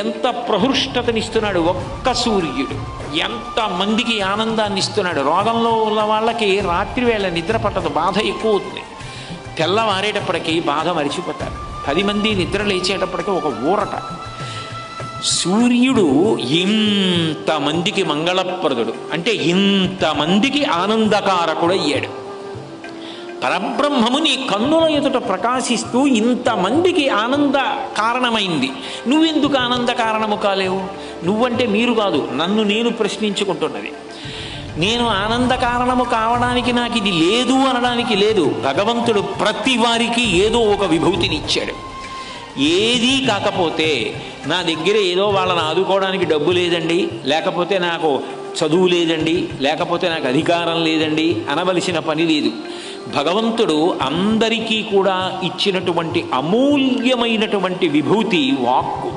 ఎంత ప్రహృష్టతనిస్తున్నాడు ఒక్క సూర్యుడు, ఎంత మందికి ఆనందాన్ని ఇస్తున్నాడు. రోగంలో ఉన్న వాళ్ళకి రాత్రి వేళ నిద్ర పట్టదు, బాధ ఎక్కువ అవుతుంది. తెల్లవారేటప్పటికీ బాధ మరిచిపోతారు. 10 మంది నిద్ర లేచేటప్పటికీ ఒక ఊరట. సూర్యుడు ఇంతమందికి మంగళప్రదుడు, అంటే ఇంతమందికి ఆనందకారకుడు అయ్యాడు. పరబ్రహ్మము నీ కన్నుల ఎదుట ప్రకాశిస్తూ ఇంతమందికి ఆనంద కారణమైంది. నువ్వెందుకు ఆనంద కారణము కాలేవు? నువ్వంటే మీరు కాదు, నన్ను నేను ప్రశ్నించుకుంటున్నది. నేను ఆనంద కారణము కావడానికి నాకు ఇది లేదు అనడానికి లేదు. భగవంతుడు ప్రతి వారికి ఏదో ఒక విభూతిని ఇచ్చాడు. ఏదీ కాకపోతే నా దగ్గర ఏదో వాళ్ళని ఆదుకోవడానికి డబ్బు లేదండి, లేకపోతే నాకు చదువు లేదండి, లేకపోతే నాకు అధికారం లేదండి అనవలసిన పని లేదు. భగవంతుడు అందరికీ కూడా ఇచ్చినటువంటి అమూల్యమైనటువంటి విభూతి వాక్కు.